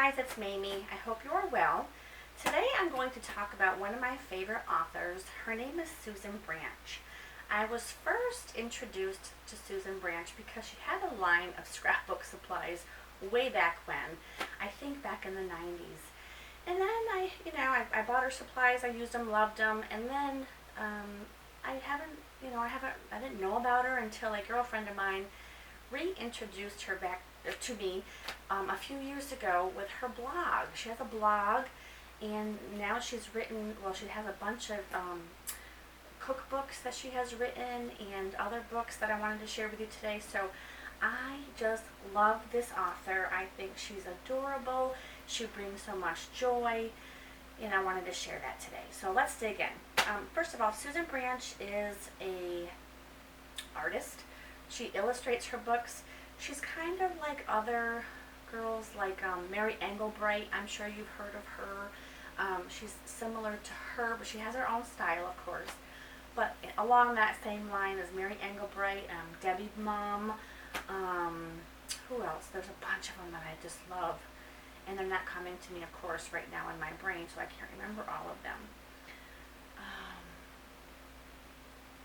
guys, it's Mamey. I hope you are well. Today I'm going to talk about one of my favorite authors. Her name is Susan Branch. I was first introduced to Susan Branch because she had a line of scrapbook supplies way back when. I think back in the 90s. And then I bought her supplies, I used them, loved them, and then I didn't know about her until a girlfriend of mine reintroduced her back to me a few years ago with her blog. She has a blog, and now she has a bunch of cookbooks that she has written and other books that I wanted to share with you today. So I just love this author. I think she's adorable. She brings so much joy, and I wanted to share that today. So let's dig in. First of all, Susan Branch is a artist. She illustrates her books. She's kind of like other girls like Mary Engelbreit. I'm sure you've heard of her. She's similar to her, but she has her own style, of course. But along that same line as Mary Engelbreit, Debbie Mom, who else? There's a bunch of them that I just love. And they're not coming to me, of course, right now in my brain, so I can't remember all of them.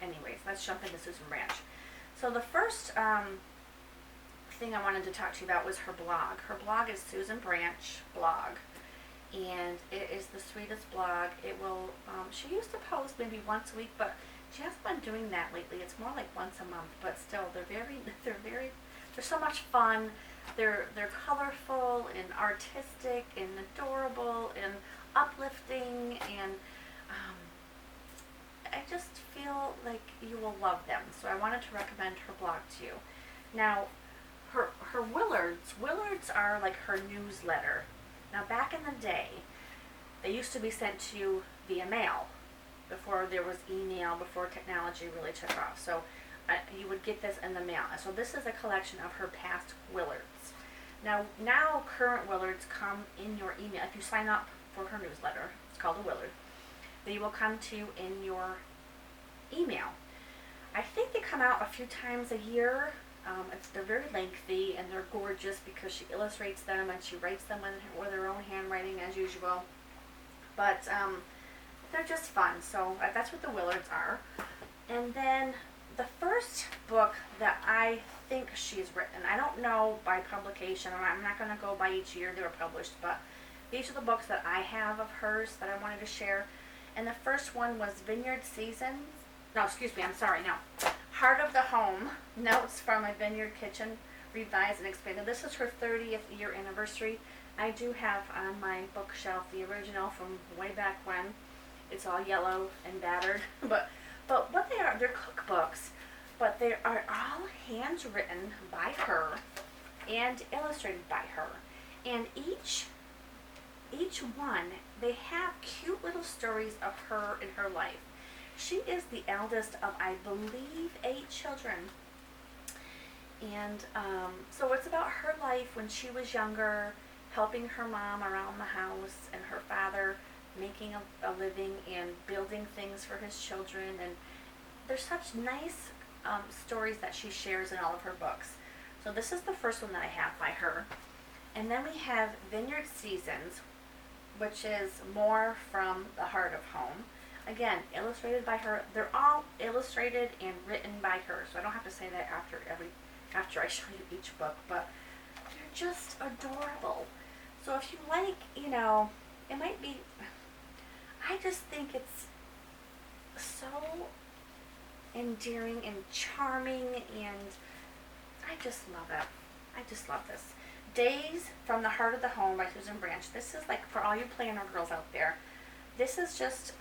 Anyways, let's jump into Susan Branch. So the first thing I wanted to talk to you about was her blog. Her blog is Susan Branch Blog, and it is the sweetest blog. It will. She used to post maybe once a week, but she hasn't been doing that lately. It's more like once a month. But still, they're so much fun. They're colorful and artistic and adorable and uplifting, and I just feel like you will love them. So I wanted to recommend her blog to you. Now, her Willards are like her newsletter. Now, back in the day, they used to be sent to you via mail before there was email, before technology really took off. So you would get this in the mail. So this is a collection of her past Willards. Now current Willards come in your email. If you sign up for her newsletter, it's called a Willard, they will come to you in your email. I think they come out a few times a year. They're very lengthy, and they're gorgeous because she illustrates them and she writes them with her own handwriting as usual. But they're just fun. So that's what the Willards are. And then the first book that I think she's written, I don't know by publication, I'm not going to go by each year they were published, but these are the books that I have of hers that I wanted to share. And the first one was Heart of the Home, Notes from a Vineyard Kitchen, Revised and Expanded. This is her 30th year anniversary. I do have on my bookshelf the original from way back when. It's all yellow and battered, but what they are, they're cookbooks, but they are all handwritten by her and illustrated by her. And each one, they have cute little stories of her and her life. She is the eldest of, I believe, 8 children. And so it's about her life when she was younger, helping her mom around the house and her father making a living and building things for his children. And there's such nice stories that she shares in all of her books. So this is the first one that I have by her. And then we have Vineyard Seasons, which is more from the heart of home. Again, illustrated by her. They're all illustrated and written by her, so I don't have to say that after I show you each book, but they're just adorable. So if you like, it might be, I just think it's so endearing and charming, and I just love it. I just love this. Days from the Heart of the Home by Susan Branch. This is like for all you planner girls out there. This is just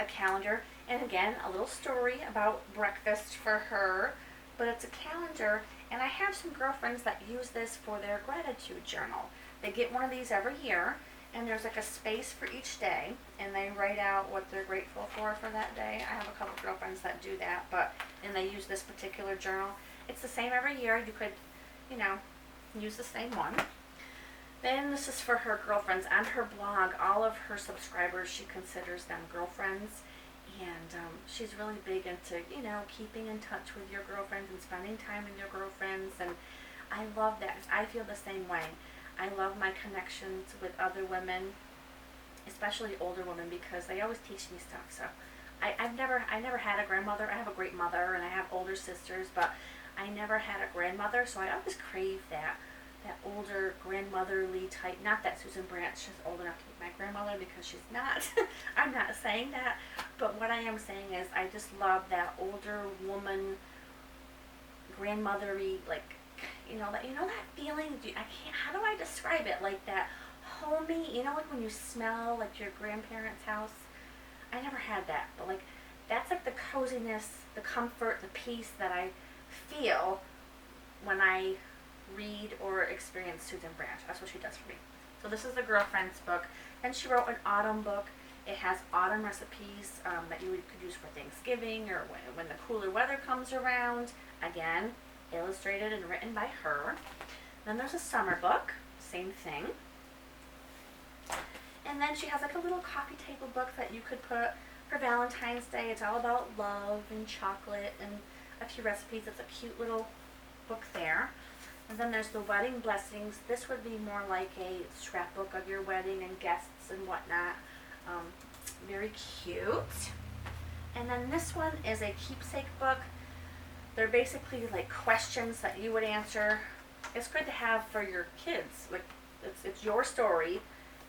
a calendar, and again, a little story about breakfast for her, but it's a calendar, and I have some girlfriends that use this for their gratitude journal. They get one of these every year, and there's like a space for each day, and they write out what they're grateful for that day. I have a couple girlfriends that do that, and they use this particular journal. It's the same every year. You could, use the same one. Then this is for her girlfriends. On her blog, all of her subscribers, she considers them girlfriends. And she's really big into, keeping in touch with your girlfriends and spending time with your girlfriends. And I love that. I feel the same way. I love my connections with other women, especially older women, because they always teach me stuff. So I never had a grandmother. I have a great mother and I have older sisters, but I never had a grandmother, so I always crave that older grandmotherly type. Not that Susan Branch is old enough to be my grandmother, because she's not. I'm not saying that, but what I am saying is I just love that older woman, grandmothery, like, that feeling. How do I describe it? Like that homey, like when you smell like your grandparents' house. I never had that, but like that's like the coziness, the comfort, the peace that I feel when I read or experience Susan Branch. That's what she does for me. So this is the Girlfriend's book. And she wrote an autumn book. It has autumn recipes that you could use for Thanksgiving or when the cooler weather comes around. Again, illustrated and written by her. Then there's a summer book, same thing. And then she has like a little coffee table book that you could put for Valentine's Day. It's all about love and chocolate and a few recipes. It's a cute little book there. And then there's the wedding blessings. This would be more like a scrapbook of your wedding and guests and whatnot. Very cute. And then this one is a keepsake book. They're basically like questions that you would answer. It's good to have for your kids. Like it's your story,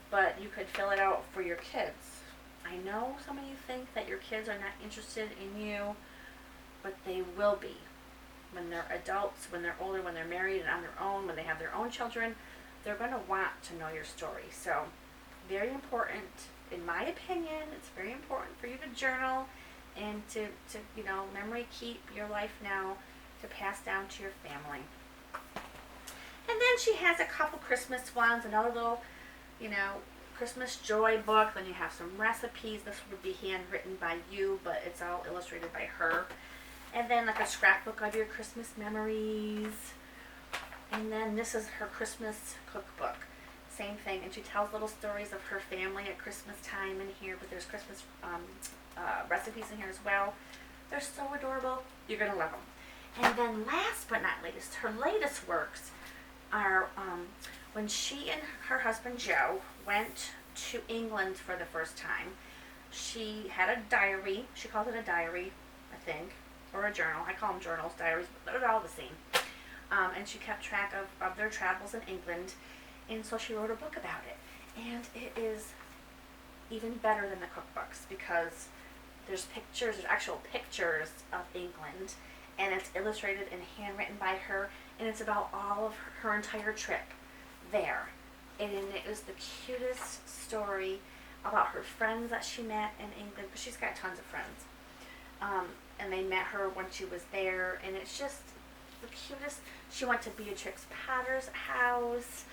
but you could fill it out for your kids. I know some of you think that your kids are not interested in you, but they will be. When they're adults, when they're older, when they're married and on their own, when they have their own children, they're going to want to know your story. So, very important, in my opinion. It's very important for you to journal and to memory keep your life now to pass down to your family. And then she has a couple Christmas ones, another little, Christmas joy book. Then you have some recipes. This would be handwritten by you, but it's all illustrated by her. And then like a scrapbook of your Christmas memories. And then this is her Christmas cookbook. Same thing. And she tells little stories of her family at Christmas time in here. But there's Christmas recipes in here as well. They're so adorable. You're going to love them. And then last but not least, her latest works are when she and her husband Joe went to England for the first time. She had a diary. She called it a diary, I think. Or a journal. I call them journals, diaries, but they're all the same. And she kept track of their travels in England, and so she wrote a book about it. And it is even better than the cookbooks because there's actual pictures of England, and it's illustrated and handwritten by her, and it's about all of her entire trip there. And it was the cutest story about her friends that she met in England, because she's got tons of friends. And they met her when she was there, and it's just the cutest. She went to Beatrix Potter's house.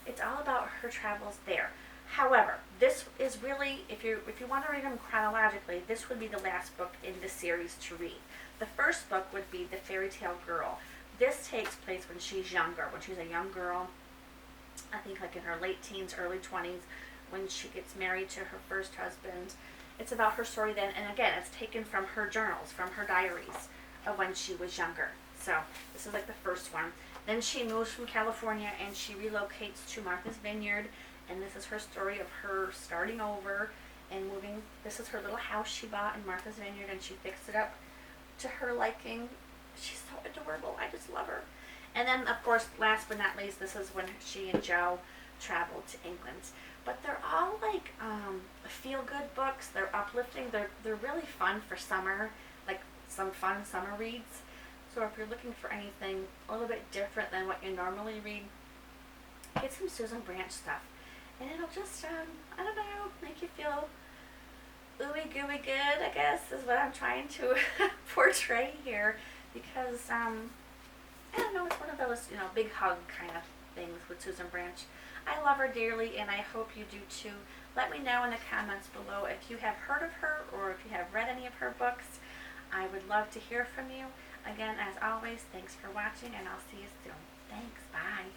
It's all about her travels there. However, this is really, if you want to read them chronologically, this would be the last book in the series to read. The first book would be The Fairy Tale Girl. This takes place when she's younger, when she's a young girl, I think like in her late teens, early 20s, when she gets married to her first husband. It's about her story then, and again, it's taken from her journals, from her diaries of when she was younger. So this is like the first one. Then she moves from California and she relocates to Martha's Vineyard, and this is her story of her starting over and moving. This is her little house she bought in Martha's Vineyard, and she fixed it up to her liking. She's so adorable. I just love her. And then, of course, last but not least, this is when she and Joe traveled to England. But they're all like feel-good books. They're uplifting. They're really fun for summer, like some fun summer reads. So if you're looking for anything a little bit different than what you normally read, get some Susan Branch stuff. And it'll just, I don't know, make you feel ooey gooey good, I guess, is what I'm trying to portray here. Because, I don't know, it's one of those, big hug kind of things with Susan Branch. I love her dearly, and I hope you do too. Let me know in the comments below if you have heard of her or if you have read any of her books. I would love to hear from you. Again, as always, thanks for watching, and I'll see you soon. Thanks. Bye.